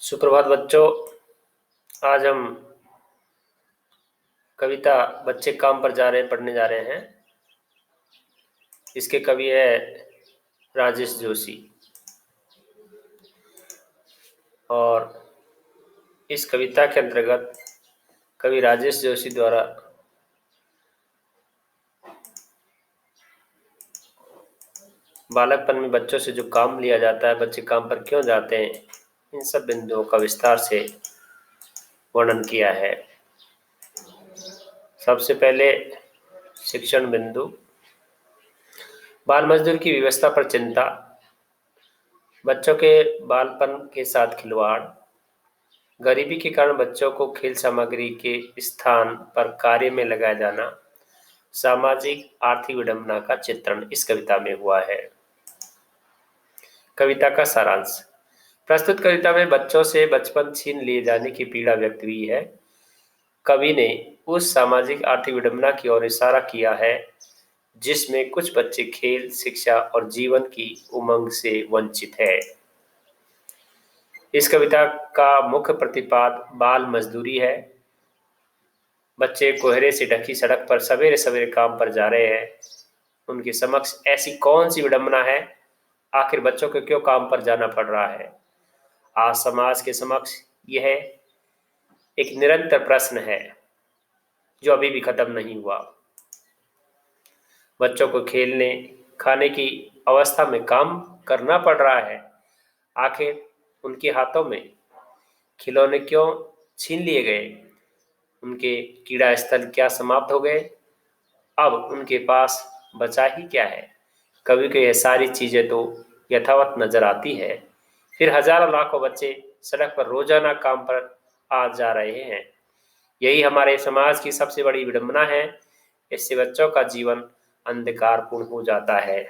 सुप्रभात बच्चों। आज हम कविता बच्चे काम पर जा रहे हैं, पढ़ने जा रहे हैं। इसके कवि है राजेश जोशी। और इस कविता के अंतर्गत कवि राजेश जोशी द्वारा बालकपन में बच्चों से जो काम लिया जाता है, बच्चे काम पर क्यों जाते हैं, इन सब बिंदुओं का विस्तार से वर्णन किया है। सबसे पहले शिक्षण बिंदु, बाल मजदूर की व्यवस्था पर चिंता, बच्चों के बालपन के साथ खिलवाड़, गरीबी के कारण बच्चों को खेल सामग्री के स्थान पर कार्य में लगाया जाना, सामाजिक आर्थिक विडंबना का चित्रण इस कविता में हुआ है। कविता का सारांश, प्रस्तुत कविता में बच्चों से बचपन छीन लिए जाने की पीड़ा व्यक्त हुई है। कवि ने उस सामाजिक आर्थिक विडंबना की ओर इशारा किया है जिसमें कुछ बच्चे खेल, शिक्षा और जीवन की उमंग से वंचित है। इस कविता का मुख्य प्रतिपाद बाल मजदूरी है। बच्चे कोहरे से ढकी सड़क पर सवेरे सवेरे काम पर जा रहे हैं। उनके समक्ष ऐसी कौन सी विडंबना है? आखिर बच्चों को क्यों काम पर जाना पड़ रहा है? आज समाज के समक्ष यह एक निरंतर प्रश्न है जो अभी भी खत्म नहीं हुआ। बच्चों को खेलने, खाने की अवस्था में काम करना पड़ रहा है। आखिर उनके हाथों में खिलौने क्यों छीन लिए गए? उनके क्रीड़ा स्थल क्या समाप्त हो गए? अब उनके पास बचा ही क्या है? कवि को यह सारी चीजें तो यथावत नजर आती है, फिर हजारों लाखों बच्चे सड़क पर रोजाना काम पर आ जा रहे हैं। यही हमारे समाज की सबसे बड़ी विडंबना है। इससे बच्चों का जीवन अंधकारपूर्ण हो जाता है।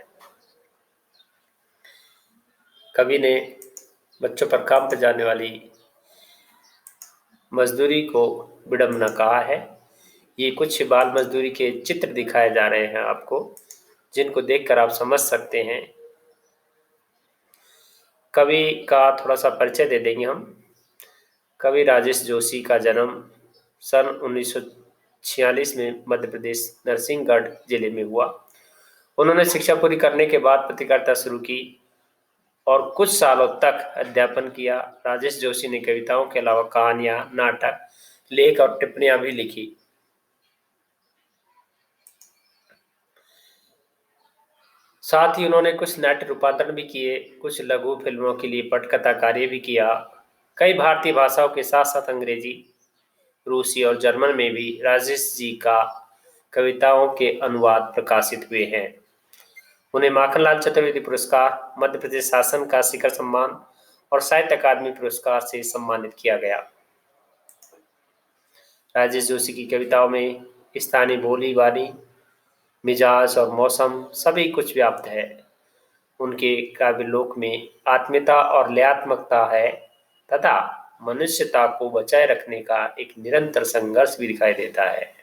कवि ने बच्चों पर काम पर जाने वाली मजदूरी को विडंबना कहा है। ये कुछ बाल मजदूरी के चित्र दिखाए जा रहे हैं आपको, जिनको देखकर आप समझ सकते हैं। कवि का थोड़ा सा परिचय दे देंगे हम। कवि राजेश जोशी का जन्म सन 1946 में मध्य प्रदेश नरसिंहगढ़ जिले में हुआ। उन्होंने शिक्षा पूरी करने के बाद पत्रकारिता शुरू की और कुछ सालों तक अध्यापन किया। राजेश जोशी ने कविताओं के अलावा कहानियां, नाटक, लेख और टिप्पणियां भी लिखी। साथ ही उन्होंने कुछ नाट्य रूपांतरण भी किए, कुछ लघु फिल्मों के लिए पटकथा कार्य भी किया। कई भारतीय भाषाओं के साथ साथ अंग्रेजी, रूसी और जर्मन में भी राजेश जी का कविताओं के अनुवाद प्रकाशित हुए हैं। उन्हें माखनलाल चतुर्वेदी पुरस्कार, मध्य प्रदेश शासन का शिखर सम्मान और साहित्य अकादमी पुरस्कार से सम्मानित किया गया। राजेश जोशी की कविताओं में स्थानीय बोली वाली, मिजाज और मौसम सभी कुछ व्याप्त है। उनके काव्य लोक में आत्मीयता और लयात्मकता है तथा मनुष्यता को बचाए रखने का एक निरंतर संघर्ष भी दिखाई देता है।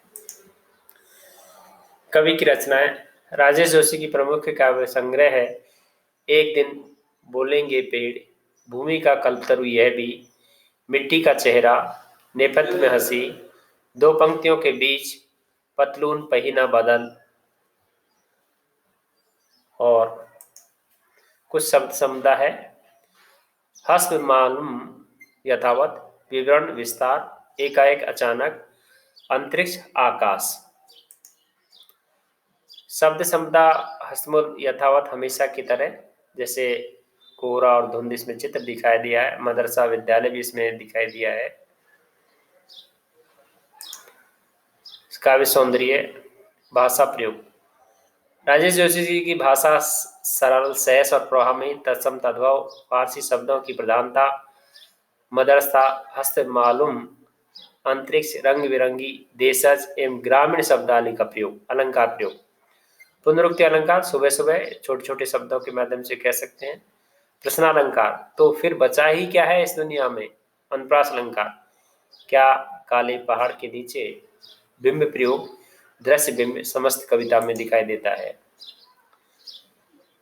कवि की रचनाएं, राजेश जोशी की प्रमुख काव्य संग्रह है एक दिन बोलेंगे पेड़, भूमि का कल्पतरु यह भी, मिट्टी का चेहरा, नेपथ्य में हंसी, दो पंक्तियों के बीच, पतलून पहिना बदल और कुछ शब्द समुदा है। हस्ब मालूम, यथावत, विवरण, विस्तार, एकाएक, अचानक, अंतरिक्ष, आकाश। शब्द समुदा हस्मुल यथावत हमेशा की तरह, जैसे कोहरा और धुंध इसमें चित्र दिखाई दिया है। मदरसा विद्यालय भी इसमें दिखाई दिया है। काव्य सौंदर्य, भाषा प्रयोग, राजेश जोशी जी की भाषा सरल, सहज और प्रभावी, तत्सम तद्भव, फारसी शब्दों की प्रधानता, मदरसा, हस्त मालूम, अंतरिक्ष, रंग बिरंगी, देशज एवं ग्रामीण शब्दावली का प्रयोग, अलंकार प्रयोग, पुनरुक्ति अलंकार, सुबह सुबह छोटे छोटे शब्दों के माध्यम से कह सकते हैं। प्रश्नालंकार, तो फिर बचा ही क्या है इस दुनिया में। अनुप्रास अलंकार, क्या काले पहाड़ के नीचे, बिंब प्रयोग, दृश्य बिंब समस्त कविता में दिखाई देता है।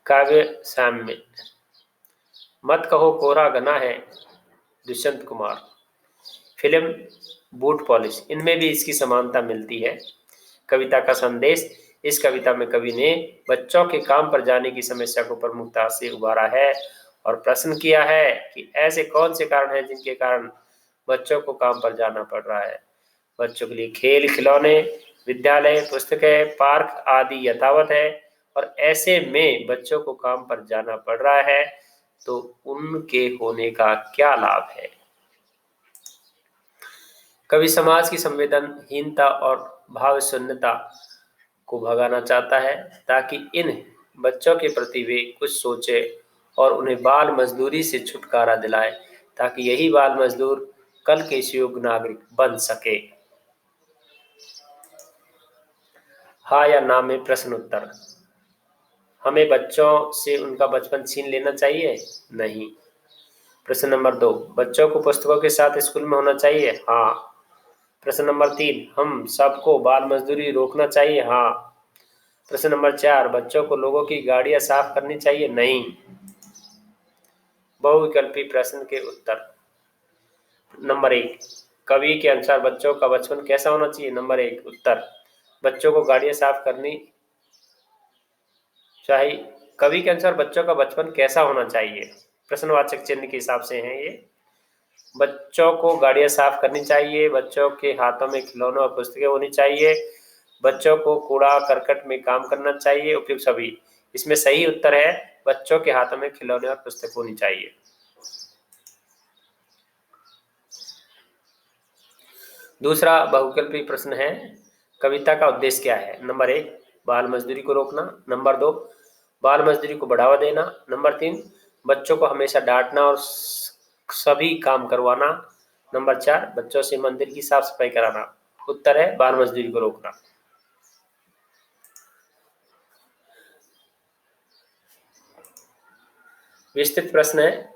काव्य साम्य, मत कहो कोहरा घना है, Dushyant Kumar. Film boot polish, इनमें भी इसकी समानता मिलती है। कविता का संदेश, इस कविता में कवि ने बच्चों के काम पर जाने की समस्या को प्रमुखता से उभारा है और प्रश्न किया है कि ऐसे कौन से कारण हैं जिनके कारण बच्चों को काम पर जाना पड़ रहा है। बच्चों के लिए खेल खिलौने, विद्यालय, पुस्तकें, पार्क आदि यथावत है और ऐसे में बच्चों को काम पर जाना पड़ रहा है तो उनके होने का क्या लाभ है। कवि समाज की संवेदनहीनता और भाव शून्यता को भगाना चाहता है ताकि इन बच्चों के प्रति वे कुछ सोचे और उन्हें बाल मजदूरी से छुटकारा दिलाए ताकि यही बाल मजदूर कल के योग्य नागरिक बन सके। हाँ या ना में प्रश्न उत्तर। हमें बच्चों से उनका बचपन छीन लेना चाहिए? नहीं। प्रश्न नंबर 2, बच्चों को पुस्तकों के साथ स्कूल में होना चाहिए? हाँ। प्रश्न नंबर 3, हम सबको बाल मजदूरी रोकना चाहिए? हाँ। प्रश्न नंबर 4, बच्चों को लोगों की गाड़ियां साफ करनी चाहिए? नहीं। बहुविकल्पी प्रश्न के उत्तर। नंबर 1, कवि के अनुसार बच्चों का बचपन कैसा होना चाहिए? नंबर 1 उत्तर, बच्चों को गाड़ियां साफ करनी चाहिए। कवि के अनुसार बच्चों का बचपन कैसा होना चाहिए? प्रश्नवाचक चिन्ह के हिसाब से हैं ये। बच्चों को गाड़ियां साफ करनी चाहिए, बच्चों के हाथों में खिलौने और पुस्तकें होनी चाहिए, बच्चों को कूड़ा करकट में काम करना चाहिए, उपयुक्त सभी। इसमें सही उत्तर है बच्चों के हाथों में खिलौने और पुस्तक होनी चाहिए। दूसरा बहुविकल्पी प्रश्न है, कविता का उद्देश्य क्या है? नंबर 1, बाल मजदूरी को रोकना। नंबर 2, बाल मजदूरी को बढ़ावा देना। नंबर 3, बच्चों को हमेशा डांटना और सभी काम करवाना। नंबर 4, बच्चों से मंदिर की साफ सफाई कराना। उत्तर है बाल मजदूरी को रोकना। विस्तृत प्रश्न है,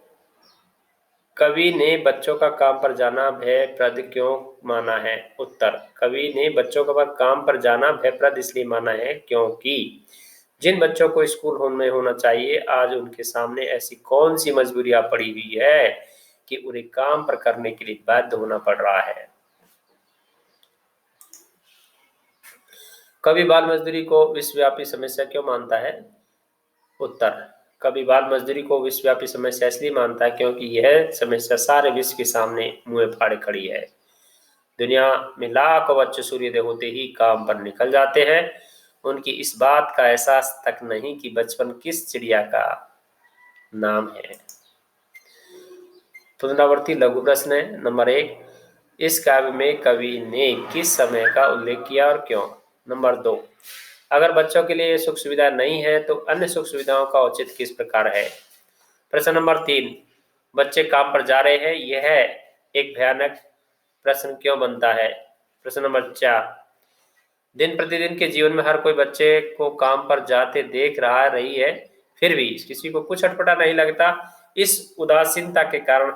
कवि ने बच्चों का काम पर जाना भयप्रद क्यों माना है? उत्तर, कवि ने बच्चों का काम पर जाना भयप्रद इसलिए माना है क्योंकि जिन बच्चों को स्कूल में होना चाहिए आज उनके सामने ऐसी कौन सी मजबूरियां पड़ी हुई है कि उन्हें काम पर करने के लिए बाध्य होना पड़ रहा है। कवि बाल मजदूरी को विश्वव्यापी समस्या क्यों मानता है? उत्तर, कवि बाल मजदूरी को विश्वव्यापी समस्या इसलिए मानता है क्योंकि यह समस्या सारे विश्व के सामने मुंह फाड़े खड़ी है। दुनिया में लाखों बच्चे सूर्योदय होते ही काम पर निकल जाते हैं। उनकी इस बात का एहसास तक नहीं कि बचपन किस चिड़िया का नाम है। पुनरावर्ती लघु प्रश्न है। नंबर 1, इस काव्य में कवि ने किस समय का उल्लेख किया और क्यों? नंबर 2, अगर बच्चों के लिए सुख सुविधा नहीं है तो अन्य सुख सुविधाओं का औचित्य किस प्रकार है? प्रश्न नंबर 3, बच्चे काम पर जा रहे हैं, यह एक भयानक प्रश्न क्यों बनता है? प्रश्न नंबर 4, दिन प्रतिदिन के जीवन में हर कोई बच्चे को काम पर जाते देख रही है, फिर भी किसी को कुछ अटपटा नहीं लगता। इस उदासीनता के कारण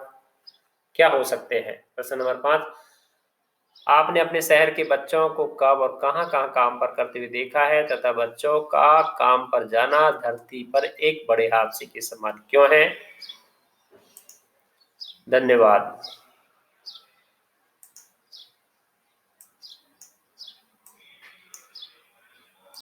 क्या हो सकते हैं? प्रश्न नंबर 5, आपने अपने शहर के बच्चों को कब और कहां कहां काम पर करते हुए देखा है तथा बच्चों का काम पर जाना धरती पर एक बड़े हादसे के समान क्यों है? धन्यवाद।